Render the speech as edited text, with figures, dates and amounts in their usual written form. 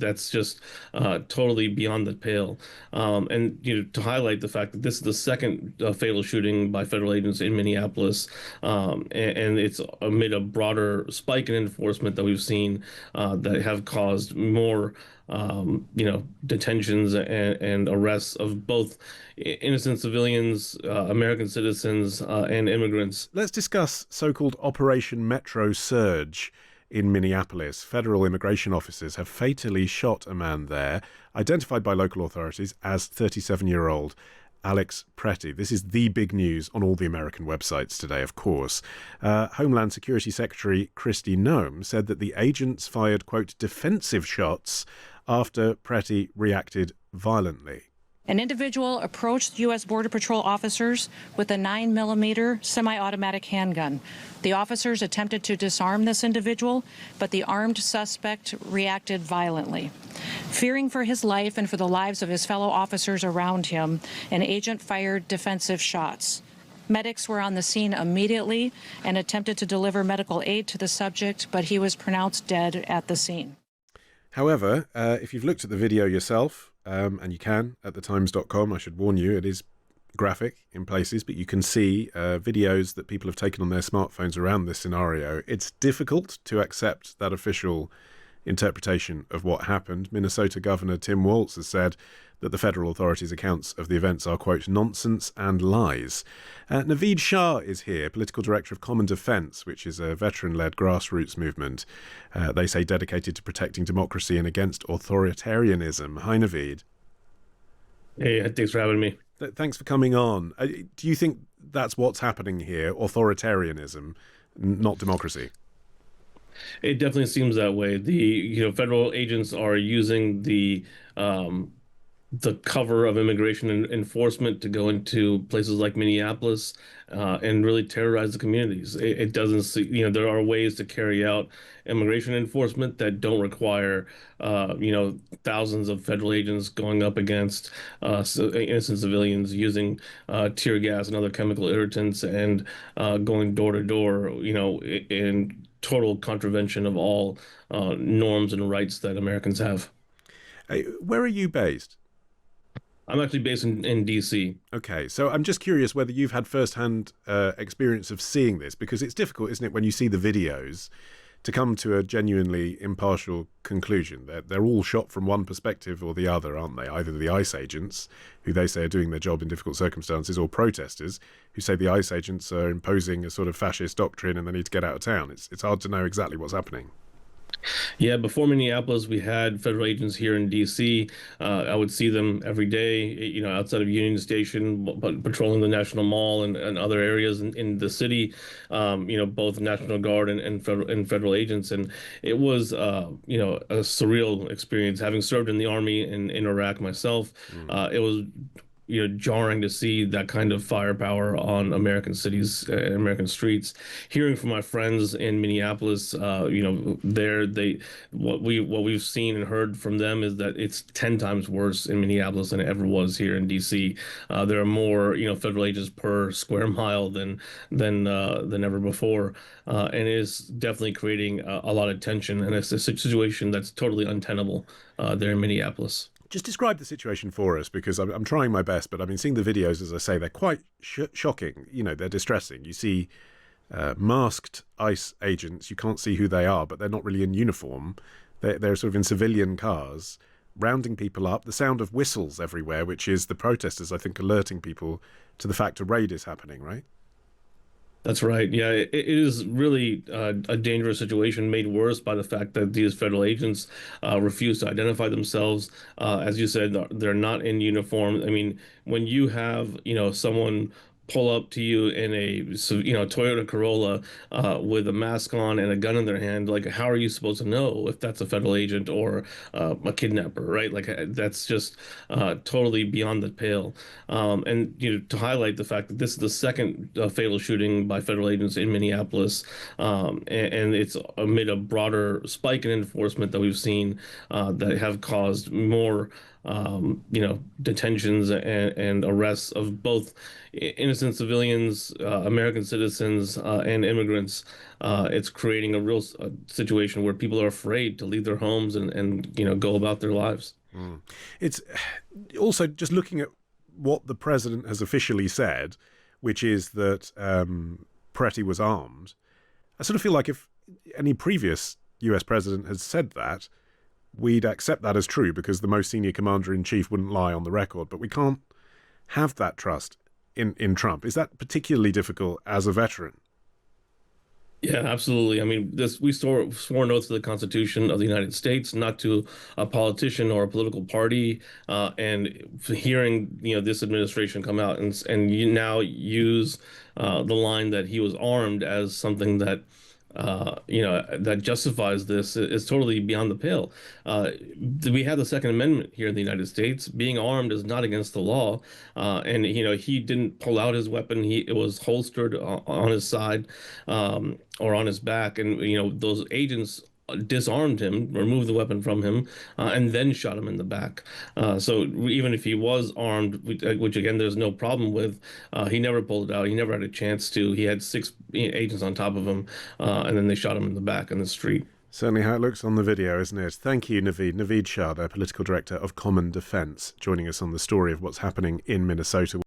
That's just totally beyond the pale. And to highlight the fact that this is the second fatal shooting by federal agents in Minneapolis, and it's amid a broader spike in enforcement that we've seen that have caused more detentions and arrests of both innocent civilians, American citizens, and immigrants. Let's discuss so-called Operation Metro Surge in Minneapolis. Federal immigration officers have fatally shot a man there, identified by local authorities as 37-year-old Alex Pretty. This is the big news on all the American websites today, of course. Homeland Security Secretary Kristi Noem said that the agents fired, quote, defensive shots after Pretty reacted violently. An individual approached U.S. Border Patrol officers with a 9mm semi-automatic handgun. The officers attempted to disarm this individual, but the armed suspect reacted violently. Fearing for his life and for the lives of his fellow officers around him, an agent fired defensive shots. Medics were on the scene immediately and attempted to deliver medical aid to the subject, but he was pronounced dead at the scene. However, if you've looked at the video yourself, and you can at thetimes.com, I should warn you, it is graphic in places, but you can see videos that people have taken on their smartphones around this scenario. It's difficult to accept that official interpretation of what happened. Minnesota Governor Tim Walz has said that the federal authorities' accounts of the events are, quote, nonsense and lies. Naveed Shah is here, political director of Common Defense, which is a veteran-led grassroots movement, they say dedicated to protecting democracy and against authoritarianism. Hi, Naveed. Hey, thanks for having me. Thanks for coming on. Do you think that's what's happening here, authoritarianism, not democracy? It definitely seems that way. The federal agents are using the cover of immigration enforcement to go into places like Minneapolis and really terrorize the communities. It doesn't see, there are ways to carry out immigration enforcement that don't require, thousands of federal agents going up against innocent civilians using tear gas and other chemical irritants and going door to door, in total contravention of all norms and rights that Americans have. Hey, where are you based? I'm actually based in DC. Okay, so I'm just curious whether you've had first-hand experience of seeing this, because it's difficult, isn't it, when you see the videos to come to a genuinely impartial conclusion. They're all shot from one perspective or the other, aren't they? Either the ICE agents, who they say are doing their job in difficult circumstances, or protesters, who say the ICE agents are imposing a sort of fascist doctrine and they need to get out of town. It's hard to know exactly what's happening. Yeah, before Minneapolis, we had federal agents here in D.C. I would see them every day, outside of Union Station, but patrolling the National Mall and other areas in the city, both National Guard and federal agents. And it was, a surreal experience. Having served in the Army in Iraq myself, it was jarring to see that kind of firepower on American cities and American streets. Hearing from my friends in Minneapolis, what we've seen and heard from them is that it's 10 times worse in Minneapolis than it ever was here in DC. There are more, federal agents per square mile than ever before, and it is definitely creating a lot of tension, and it's a situation that's totally untenable there in Minneapolis. Just describe the situation for us, because I'm trying my best, but I mean, seeing the videos, as I say, they're quite shocking. They're distressing. You see masked ICE agents. You can't see who they are, but they're not really in uniform. They're sort of in civilian cars, rounding people up. The sound of whistles everywhere, which is the protesters, I think, alerting people to the fact a raid is happening, right? That's right. Yeah, it is really a dangerous situation made worse by the fact that these federal agents refuse to identify themselves. As you said, they're not in uniform. I mean, when you have, someone pull up to you in a Toyota Corolla with a mask on and a gun in their hand, like, how are you supposed to know if that's a federal agent or a kidnapper, right? Like, that's just totally beyond the pale. And to highlight the fact that this is the second fatal shooting by federal agents in Minneapolis, and it's amid a broader spike in enforcement that we've seen that have caused more detentions and arrests of both innocent civilians, American citizens, and immigrants. It's creating a real situation where people are afraid to leave their homes and go about their lives. It's also just looking at what the president has officially said, which is that Pretty was armed. I sort of feel like if any previous US president had said that, we'd accept that as true because the most senior commander-in-chief wouldn't lie on the record. But we can't have that trust in Trump. Is that particularly difficult as a veteran? Yeah, absolutely. I mean, we swore oath to the Constitution of the United States, not to a politician or a political party. And hearing this administration come out and you now use the line that he was armed as something that that justifies this is totally beyond the pale. We have the Second Amendment here in the United States. Being armed is not against the law, and he didn't pull out his weapon. It was holstered on his side or on his back, and those agents disarmed him, removed the weapon from him, and then shot him in the back. So even if he was armed, which again there's no problem with, he never pulled it out. He never had a chance to. He had six agents on top of him, and then they shot him in the back in the street. Certainly how it looks on the video, isn't it? Thank you, Naveed. Naveed Shah, their political director of Common Defence, joining us on the story of what's happening in Minnesota.